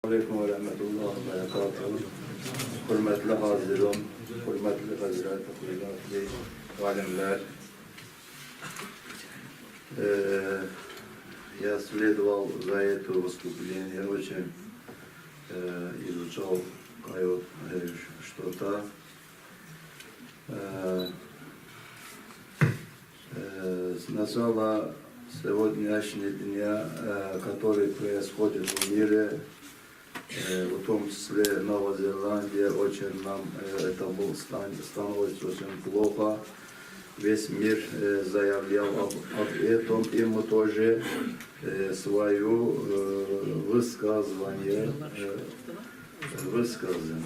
Aleyküm ve rahmetullah ve berekatuhu. Hürmetli hazirun, hürmetli hazret, hürmetli alimler. Я следовал за это выступление, очень изучал что-то. С начала сегодняшнего дня, который происходит в мире, в том числе Новая Зеландия, очень нам это становится очень плохо. Весь мир заявлял об этом, и мы тоже свое высказывание высказываем.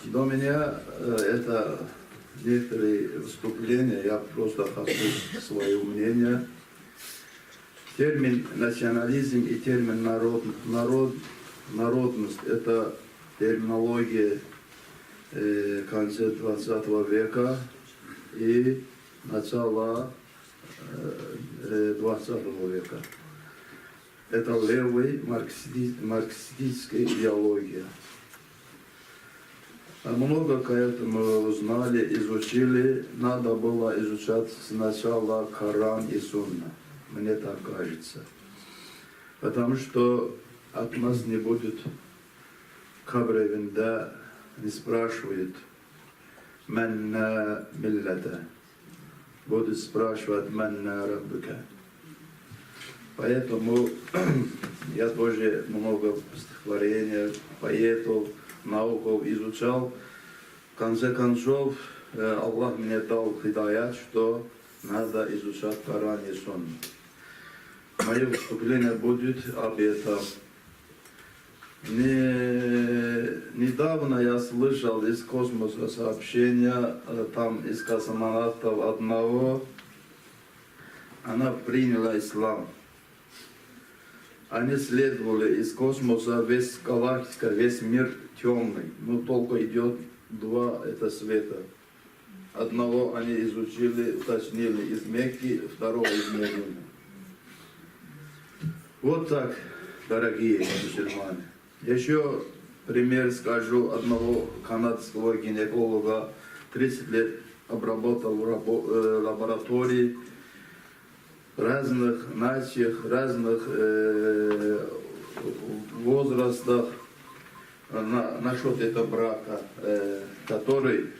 До меня это некоторые выступления, я просто хочу свое мнение. Термин национализм и термин народность – это терминология конца 20 века и начала 20 века. Это левая марксистическая идеология. Много к этому узнали, изучили. Надо было изучать сначала Коран и Сунна. Мне так кажется. Потому что от нас не будет кабревинда, не спрашивает «Манна миллата», будет спрашивать «Манна раббика». Поэтому я тоже много стихотворений, поэтов, науков изучал. В конце концов, Аллах мне дал хидаят, что надо изучать Коран и Сунну. Мое выступление будет об этом. Недавно я слышал из космоса сообщения, там из космонавтов одного, она приняла ислам. Они следовали из космоса, весь галактика, весь мир темный, но только идет два это света. Одного они изучили, уточнили из Мекки, второго из Медины. Вот так, дорогие мусульмане. Еще пример скажу одного канадского гинеколога, 30 лет обработал в лаборатории разных нациях, разных возрастах насчет этого брака, который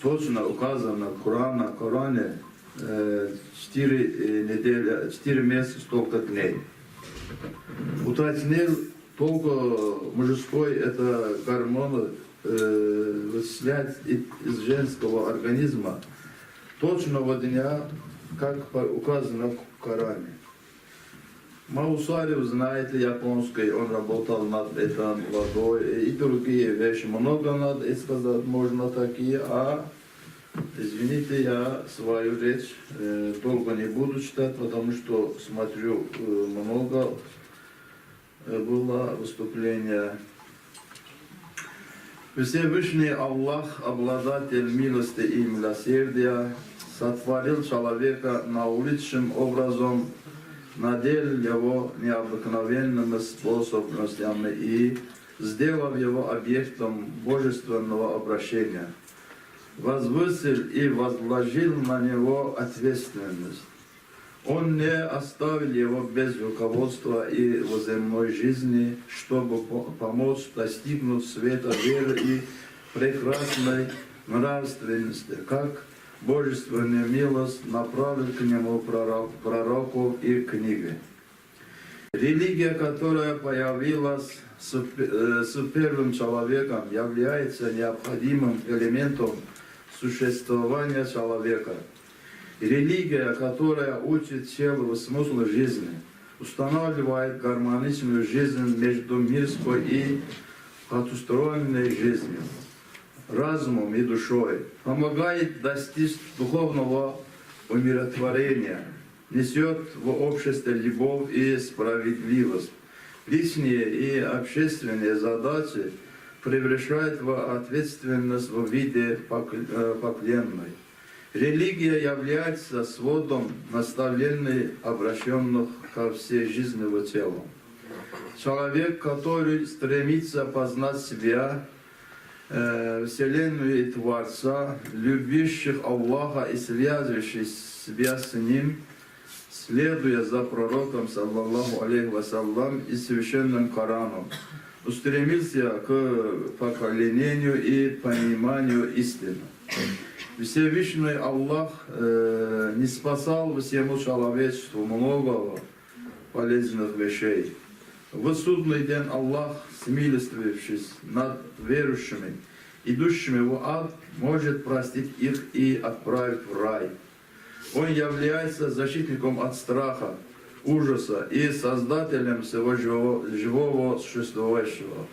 точно указан в Коране 4 месяца, столько дней. Уточнил только мужской это гормоны вычислять из женского организма точного дня, как указано в Коране. Маусарев, знаете, японский, он работал над этой водой и другие вещи. Много надо сказать, можно такие, извините, я свою речь долго не буду читать, потому что смотрю, много было выступления. Всевышний Аллах, обладатель милости и милосердия, сотворил человека наилучшим образом, наделил его необыкновенными способностями и сделал его объектом божественного обращения. Возвысил и возложил на него ответственность. Он не оставил его без руководства и в земной жизни, чтобы помочь достигнуть света веры и прекрасной нравственности, как божественную милость направил к нему пророков и книги. Религия, которая появилась с первым человеком, является необходимым элементом существования человека. Религия, которая учит целого смысла жизни, устанавливает гармоничную жизнь между мирской и потусторонней жизнью, разумом и душой, помогает достичь духовного умиротворения, несет в обществе любовь и справедливость. Личные и общественные задачи превращает в ответственность в виде покленной. Религия является сводом наставлений, обращенных к ко всей жизни в целом. Человек, который стремится познать себя, Вселенную и Творца, любящих Аллаха и связывающих себя с Ним, следуя за пророком, саллаллаху алейхи вассалям, и священным Кораном, устремился к поколению и пониманию истины. Всевышний Аллах не спасал всему человечеству много полезных вещей. В судный день Аллах, смилостивившись над верующими, идущими в ад, может простить их и отправить в рай. Он является защитником от страха, ужаса и создателем всего живого существующего.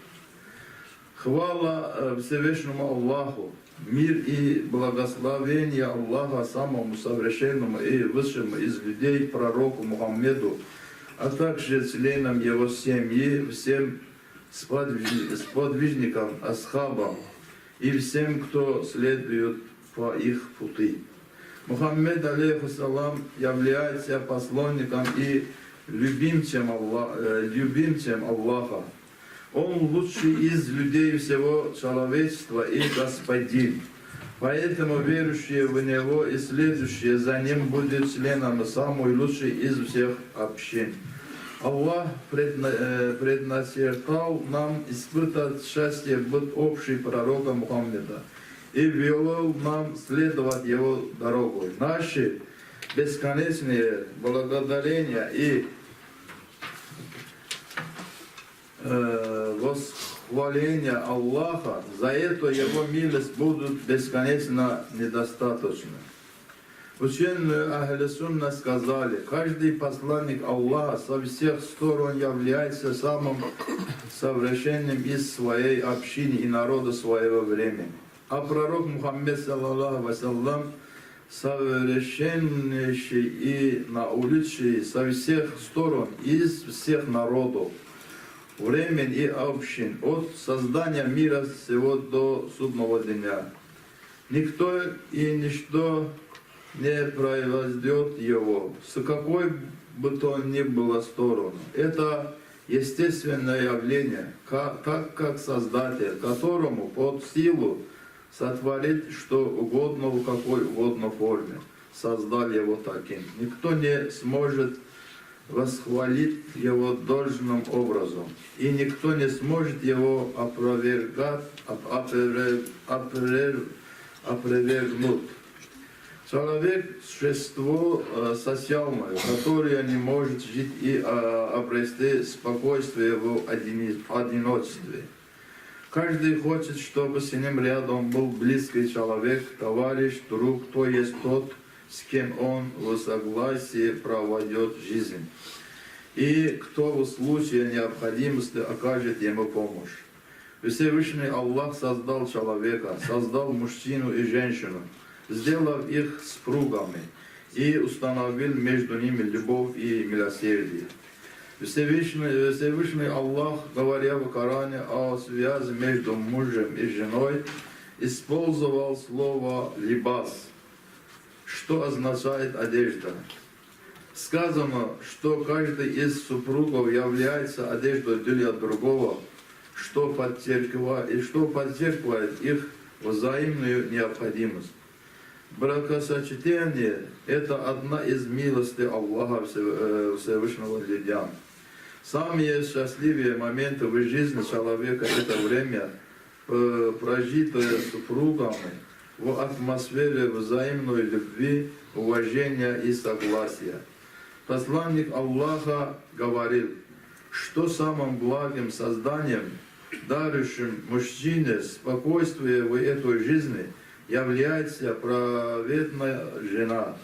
Хвала Всевышнему Аллаху, мир и благословение Аллаха самому совершенному и высшему из людей, пророку Мухаммеду, а также членам его семьи, всем сподвижникам, асхабам и всем, кто следует по их пути. Мухаммед, алейхиссалам, является посланником и любимцем Аллаха. Он лучший из людей всего человечества и господин. Поэтому верующие в Него и следующие за Ним будут членами самой лучшей из всех общин. Аллах предначертал нам испытать счастье быть общим пророком Мухаммеда и велел нам следовать Его дорогой. Наши бесконечные благодарения и восхваления Аллаха за это Его милость будут бесконечно недостаточны. Ученые Ахли Сунна сказали, каждый посланник Аллаха со всех сторон является самым совершенным из своей общины и народа своего времени. А пророк Мухаммед, саллаллаху вассалям, совершеннейший и наилучший со всех сторон, из всех народов, времен и общин, от создания мира всего до судного дня. Никто и ничто не произойдет его, с какой бы то ни было стороны. Это естественное явление, как Создатель, которому под силу сотворить что угодно в какой угодно форме, создал его таким. Никто не сможет восхвалить его должным образом, и никто не сможет его опровергнуть. Человек – существо социальное, которое не может жить и обрести спокойствие в одиночестве. Каждый хочет, чтобы с ним рядом был близкий человек, товарищ, друг, то есть тот, с кем он в согласии проводит жизнь, и кто в случае необходимости окажет ему помощь. Всевышний Аллах создал человека, создал мужчину и женщину, сделав их супругами, и установил между ними любовь и милосердие. Всевышний Аллах, говоря в Коране о связи между мужем и женой, использовал слово «либас», что означает «одежда». Сказано, что каждый из супругов является одеждой для другого, что подчеркивает их взаимную необходимость. Бракосочетание – это одна из милостей Аллаха Всевышнего людям. Самые счастливые моменты в жизни человека – это время, прожитое супругами в атмосфере взаимной любви, уважения и согласия. Посланник Аллаха говорил, что самым благим созданием, дарующим мужчине спокойствие в этой жизни, является праведная жена.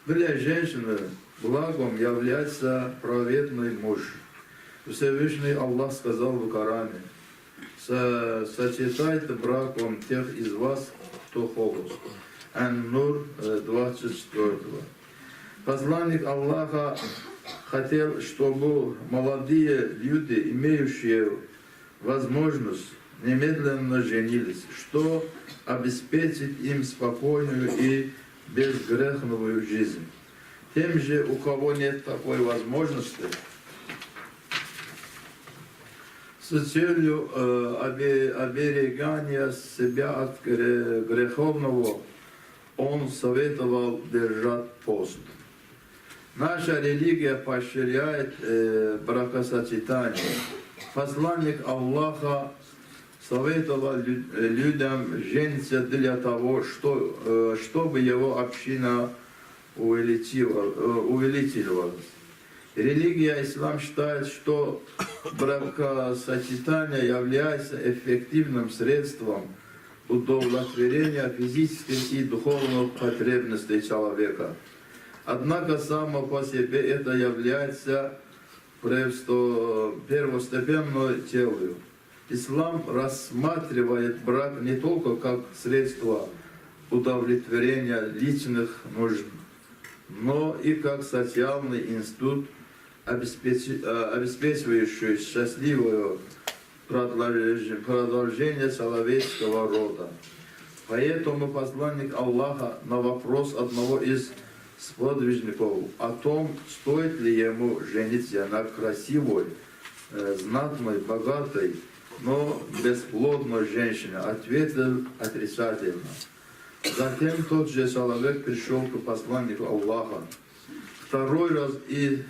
Для женщины благом является праведный муж. Всевышний Аллах сказал в Коране: сочетайте браком тех из вас, кто холост. Ан-Нур 24. Посланник Аллаха хотел, чтобы молодые люди, имеющие возможность, немедленно женились, что обеспечит им спокойную и безгрешную жизнь. Тем же, у кого нет такой возможности, с целью оберегания себя от греховного, он советовал держать пост. Наша религия поощряет бракосочетание. Посланник Аллаха советовал людям жениться для того, чтобы его община увеличивалась. Религия ислам считает, что бракосочетание является эффективным средством удовлетворения физических и духовных потребностей человека. Однако само по себе это является первостепенной целью. Ислам рассматривает брак не только как средство удовлетворения личных нужд, но и как социальный институт, обеспечивающий счастливое продолжение человеческого рода. Поэтому посланник Аллаха на вопрос одного из сподвижников о том, стоит ли ему жениться на красивой, знатной, богатой, но бесплодной женщине, ответил отрицательно. Затем тот же человек пришел к посланнику Аллаха, второй раз и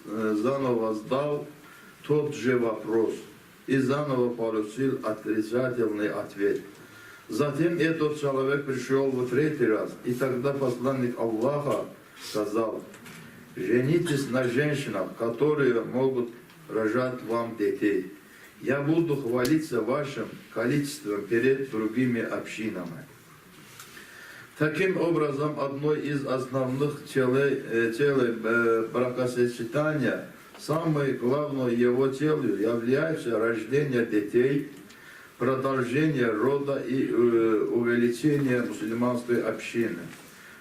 заново задал тот же вопрос и заново получил отрицательный ответ. Затем этот человек пришел в третий раз, и тогда посланник Аллаха сказал: женитесь на женщинах, которые могут рожать вам детей. Я буду хвалиться вашим количеством перед другими общинами. Таким образом, одной из основных целей бракосочетания, самой главной его целью является рождение детей, продолжение рода и увеличение мусульманской общины.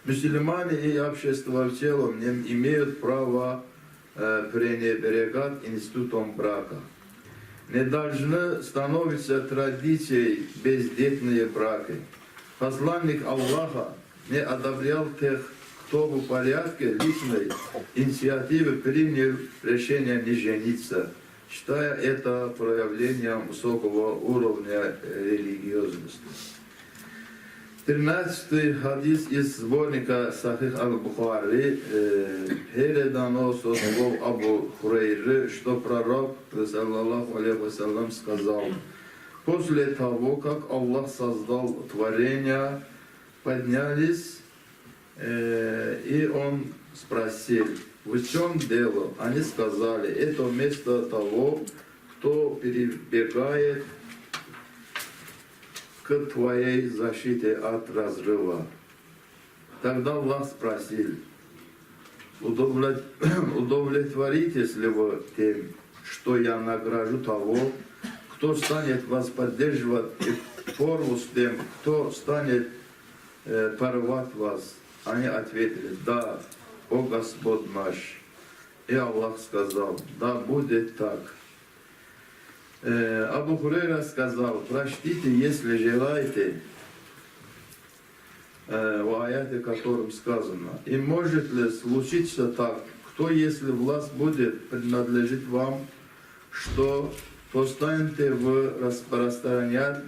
Мусульмане и общество в целом не имеют права пренебрегать институтом брака. Не должны становиться традицией бездетные браки. Посланник Аллаха не одобрял тех, кто в порядке личной инициативы принял решение не жениться, считая это проявлением высокого уровня религиозности. 13-й хадис из сборника Сахих Аль-Бухари передано со слов Абу Хурейры, что пророк, саллаллаху алейхи вассалям, сказал: после того, как Аллах создал творение, поднялись, и Он спросил: в чем дело? Они сказали: это вместо того, кто перебегает к твоей защите от разрыва. Тогда Аллах спросил: удовлетворитесь ли вы тем, что я награжу того, кто станет вас поддерживать и порву с тем, кто станет порвать вас? Они ответили: да, о Господь наш. И Аллах сказал: да будет так. Абу Хурейра сказал: прочтите, если желаете, в аяте, которым сказано: и может ли случиться так, кто, если власть будет принадлежить вам, что станете вы распространять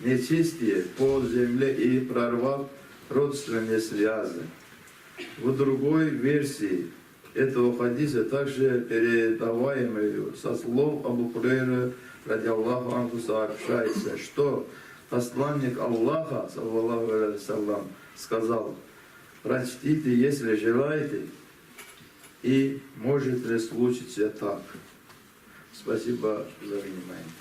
нечестие по земле и прорвав родственные связи. В другой версии этого хадиса, также передаваемой со слов Абу Хурейры, ради Аллаху анху, сообщается, что посланник Аллаха, саллаллаху алейхи вассалям, сказал: прочтите, если желаете, и может ли случиться так. Спасибо за внимание.